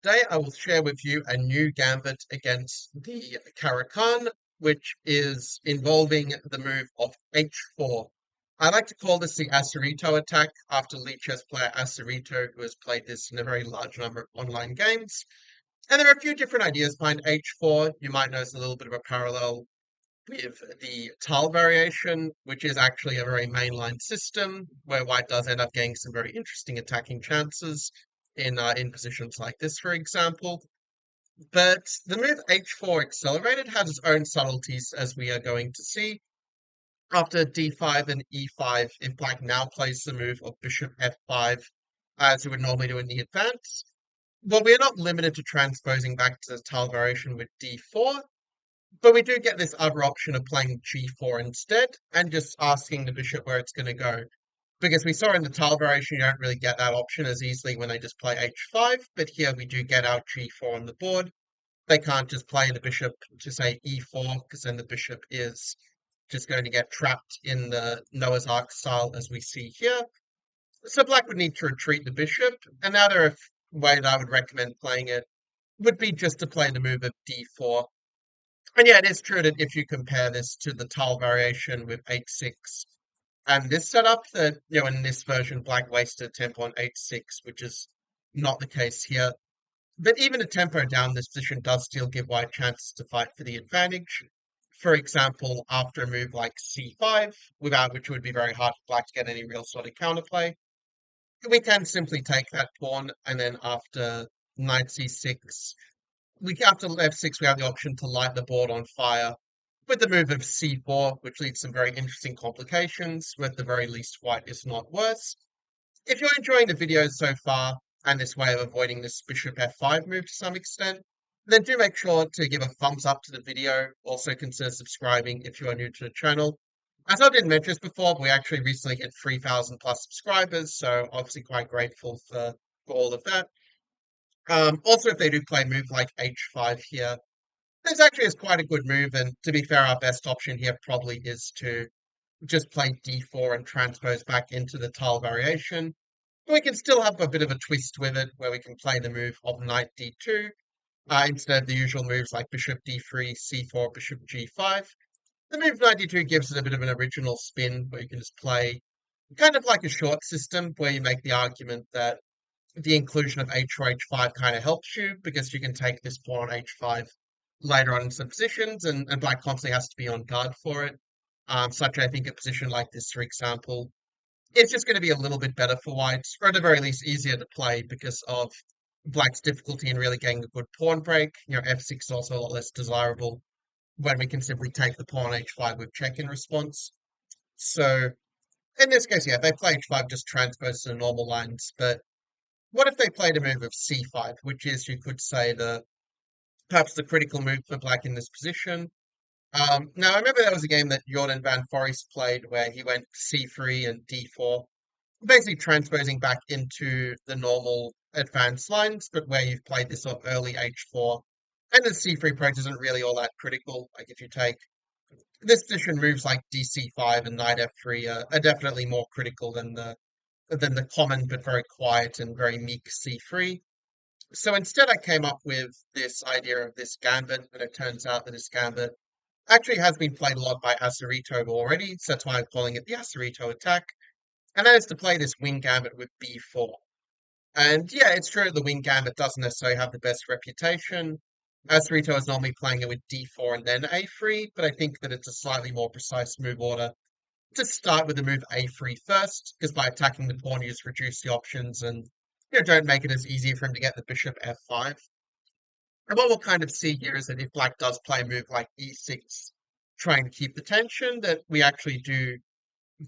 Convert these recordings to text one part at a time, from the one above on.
Today I will share with you a new gambit against the Caro-Kann, which is involving the move of H4. I like to call this the Acerito attack after lead chess player Acerito, who has played this in a very large number of online games. And there are a few different ideas behind H4. You might notice a little bit of a parallel with the tile variation, which is actually a very mainline system where white does end up getting some very interesting attacking chances in positions like this, for example. But the move H4 accelerated has its own subtleties, as we are going to see. After D5 and E5, if black now plays the move of bishop F5, as it would normally do in the advance, well, we are not limited to transposing back to the tile variation with D4, but we do get this other option of playing G4 instead, and just asking the bishop where it's going to go. Because we saw in the tile variation, you don't really get that option as easily when they just play H5, but here we do get out G4 on the board. They can't just play the bishop to say E4, because then the bishop is just going to get trapped in the Noah's Ark style as we see here. So black would need to retreat the bishop, and the other way that I would recommend playing it would be just to play the move of D4. And yeah, it is true that if you compare this to the tile variation with H6 and this setup, that in this version, black wasted tempo on H6, which is not the case here. But even a tempo down this position does still give white chances to fight for the advantage. For example, after a move like C5, without which it would be very hard for black to get any real sort of counterplay, we can simply take that pawn, and then after knight C6, after F6, we have the option to light the board on fire with the move of C4, which leads to some very interesting complications, where at the very least white is not worse. If you're enjoying the videos so far, and this way of avoiding this bishop F5 move to some extent, then do make sure to give a thumbs up to the video. Also consider subscribing if you are new to the channel. As I didn't mention this before, we actually recently hit 3,000 plus subscribers, so obviously quite grateful for all of that. Also, if they do play a move like H5 here, this actually is quite a good move, and to be fair, our best option here probably is to just play D4 and transpose back into the tile variation. But we can still have a bit of a twist with it, where we can play the move of knight D2, instead of the usual moves like bishop D3, C4, bishop G5. The move knight D2 gives it a bit of an original spin, where you can just play kind of like a short system, where you make the argument that the inclusion of H4, H5 kind of helps you, because you can take this pawn on H5 later on in some positions, and black constantly has to be on guard for it. Such I think a position like this, for example, is just going to be a little bit better for white, or at the very least easier to play because of black's difficulty in really getting a good pawn break. F6 is also a lot less desirable when we can simply take the pawn on H5 with check in response. So in this case, yeah, if they play H5, just transpose to the normal lines. But what if they played a move of C5, which is, you could say, perhaps the critical move for black in this position? Now, I remember there was a game that Jordan van Forest played where he went C3 and D4, basically transposing back into the normal advanced lines, but where you've played this sort of early H4. And the C3 approach isn't really all that critical. Like if you take this position, moves like DC5 and knight F3 are definitely more critical than the common but very quiet and very meek C3. So instead, I came up with this idea of this gambit, and it turns out that this gambit actually has been played a lot by Acerito already, so that's why I'm calling it the Acerito attack. And that is to play this Wing Gambit with B4. And yeah, it's true the Wing Gambit doesn't necessarily have the best reputation. Acerito is normally playing it with D4 and then A3, but I think that it's a slightly more precise move order to start with the move A3 first, because by attacking the pawn, you just reduce the options and don't make it as easy for him to get the bishop F5. And what we'll kind of see here is that if black does play a move like E6, trying to keep the tension, that we actually do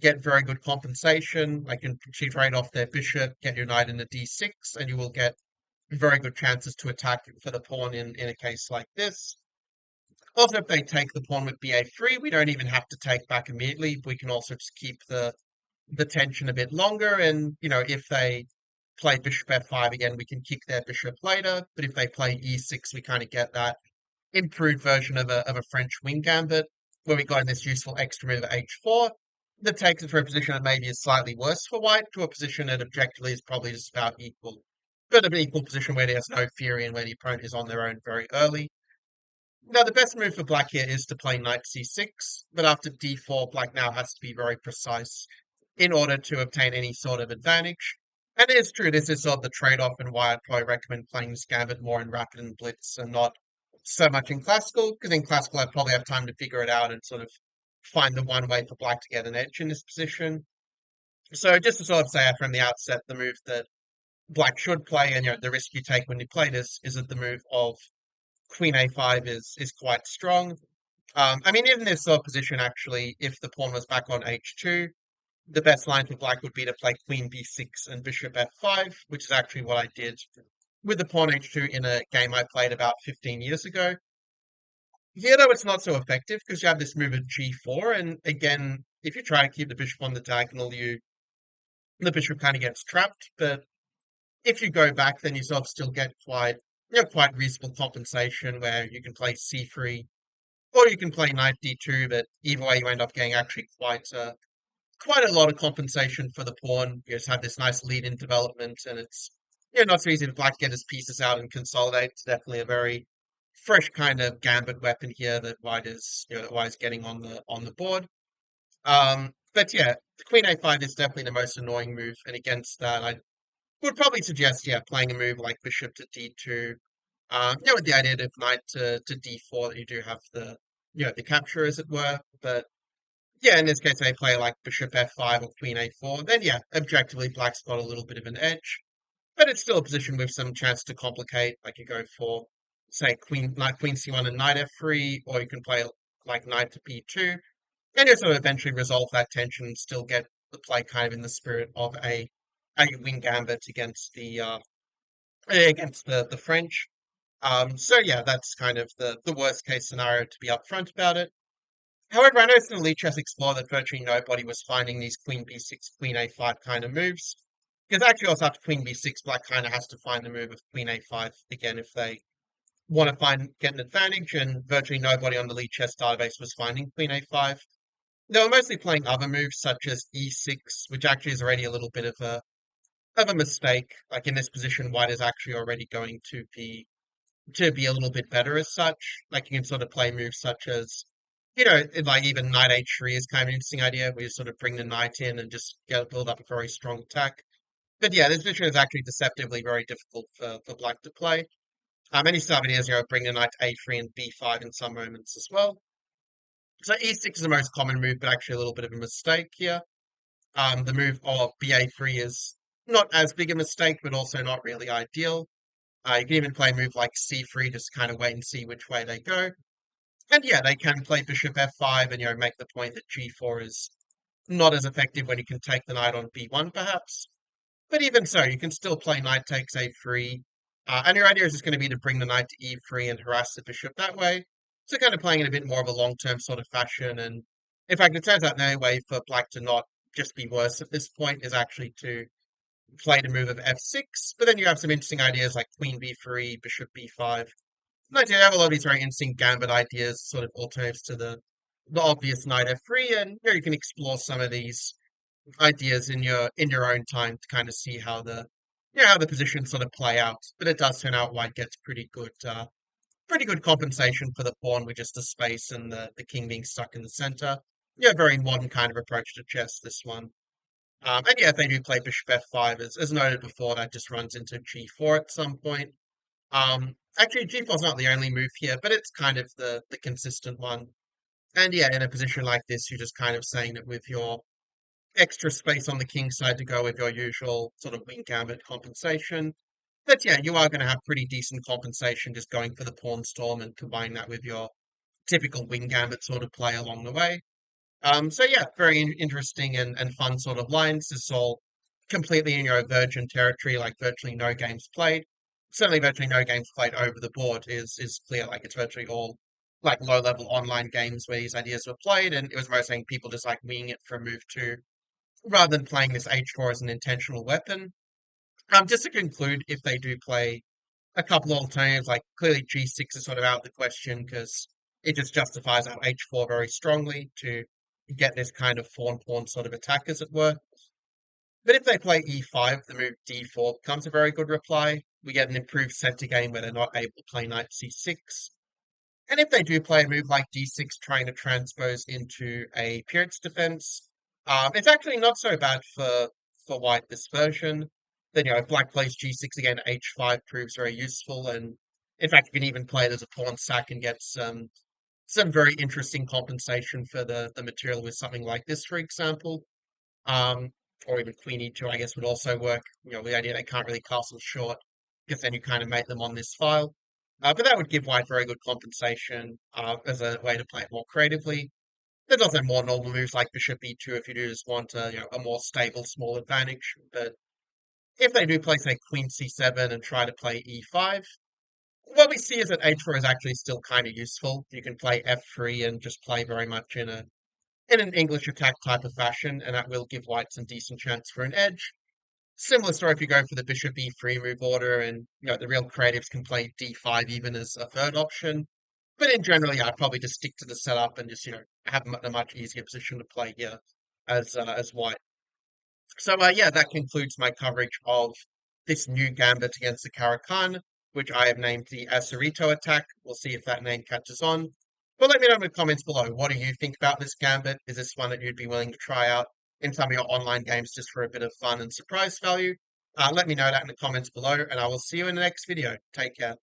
get very good compensation. Like you can trade off their bishop, get your knight into D6, and you will get very good chances to attack for the pawn in a case like this. Also, if they take the pawn with BA3, we don't even have to take back immediately. We can also just keep the tension a bit longer, and if they play bishop F5 again, we can kick their bishop later. But if they play E6, we kind of get that improved version of a French Wing Gambit, where we got in this useful extra move of H4 that takes it from a position that maybe is slightly worse for white to a position that objectively is probably just about equal. bit of an equal position where there's no fury and where the opponent is on their own very early. Now, the best move for black here is to play knight c6, but after d4, black now has to be very precise in order to obtain any sort of advantage. And it is true, this is sort of the trade-off and why I'd probably recommend playing this gambit more in rapid and blitz and not so much in classical, because in classical I'd probably have time to figure it out and sort of find the one way for black to get an edge in this position. So just to sort of say from the outset, the move that black should play and the risk you take when you play this is that the move of Queen a5 is quite strong. I mean, even in this sort of position, actually, if the pawn was back on h2, the best line for black would be to play Queen b6 and Bishop f5, which is actually what I did with the pawn h2 in a game I played about 15 years ago. Here, though, it's not so effective because you have this move at g4, and again, if you try to keep the bishop on the diagonal, the bishop kind of gets trapped. But if you go back, then you sort of still get quite reasonable compensation where you can play c3 or you can play knight d2. But either way, you end up getting actually quite a lot of compensation for the pawn. You just have this nice lead in development, and it's not so easy for black to get his pieces out and consolidate. It's definitely a very fresh kind of gambit weapon here that white is getting on the board. But yeah, the Queen a5 is definitely the most annoying move, and against that, I would probably suggest playing a move like bishop to d2. With the idea of knight to d4 that you do have the capture as it were, but yeah, in this case, they play like bishop f5 or queen a4. Then, yeah, objectively, black's got a little bit of an edge, but it's still a position with some chance to complicate. Like you go for, say, queen c1 and knight f3, or you can play like knight to b2, and you sort of eventually resolve that tension and still get the play kind of in the spirit of a wing gambit against the French. So yeah, that's kind of the worst case scenario to be upfront about it. However, I noticed in Elite Chess Explorer that virtually nobody was finding these Queen b6, Queen a5 kind of moves. Because actually also after Queen b6, black kind of has to find the move of Queen a5 again if they want to get an advantage, and virtually nobody on the Elite Chess database was finding Queen a5. They were mostly playing other moves such as e6, which actually is already a little bit of a mistake. Like in this position, white is actually already going to be a little bit better as such. Like you can sort of play moves such as, like even knight h3 is kind of an interesting idea where you sort of bring the knight in and just build up a very strong attack. But yeah, this position is actually deceptively very difficult for black to play. Any sub ideas, bring the knight to a3 and b5 in some moments as well. So e6 is the most common move, but actually a little bit of a mistake here. The move of ba3 is not as big a mistake, but also not really ideal. You can even play a move like c3, just kind of wait and see which way they go. And yeah, they can play bishop f5 and make the point that g4 is not as effective when you can take the knight on b1 perhaps. But even so, you can still play knight takes a3. And your idea is just going to be to bring the knight to e3 and harass the bishop that way. So kind of playing in a bit more of a long-term sort of fashion. And in fact, it turns out the only way for black to not just be worse at this point is actually to play the move of f6. But then you have some interesting ideas like queen b3, bishop b5. No, you have a lot of these very interesting gambit ideas, sort of alternatives to the obvious knight f3, and you can explore some of these ideas in your own time to kind of see how the positions sort of play out. But it does turn out white gets pretty good compensation for the pawn with just the space and the king being stuck in the center. Yeah, very modern kind of approach to chess, this one. And yeah, if they do play bishop f5, as noted before, that just runs into g4 at some point. Actually, g4 is not the only move here, but it's kind of the consistent one. And yeah, in a position like this, you're just kind of saying that with your extra space on the king side to go with your usual sort of wing gambit compensation, that yeah, you are going to have pretty decent compensation just going for the pawn storm and combining that with your typical wing gambit sort of play along the way. So yeah, very interesting and fun sort of lines. This is all completely in your virgin territory, like virtually no games played. Certainly virtually no games played over the board is clear. Like it's virtually all like low level online games where these ideas were played, and it was mostly people just like winging it from move two rather than playing this h4 as an intentional weapon. Just to conclude, if they do play a couple of alternatives, like clearly g6 is sort of out of the question because it just justifies our h4 very strongly to get this kind of fawn pawn sort of attack, as it were. But if they play e5, the move d4 becomes a very good reply. We get an improved center game where they're not able to play knight c6. And if they do play a move like d6, trying to transpose into a Pyrrhot's defense, it's actually not so bad for white this version. Then, if black plays g6 again, h5 proves very useful. And in fact, you can even play it as a pawn sack and get some very interesting compensation for the material with something like this, for example. Um, or even queen e2, I guess, would also work. The idea they can't really castle short, because then you kind of make them on this file. But that would give white very good compensation as a way to play it more creatively. There's also more normal moves like bishop e2 if you do just want a more stable, small advantage. But if they do play, say, queen c7 and try to play e5, what we see is that h4 is actually still kind of useful. You can play f3 and just play very much in an English attack type of fashion, and that will give white some decent chance for an edge. Similar story if you go for the bishop e3 move order, and the real creatives can play d5 even as a third option. But in general, yeah, I'd probably just stick to the setup and just have a much easier position to play here as white. So yeah, that concludes my coverage of this new gambit against the Caro-Kann, which I have named the Acerito attack. We'll see if that name catches on. But let me know in the comments below. What do you think about this gambit? Is this one that you'd be willing to try out in some of your online games just for a bit of fun and surprise value? Let me know that in the comments below, and I will see you in the next video. Take care.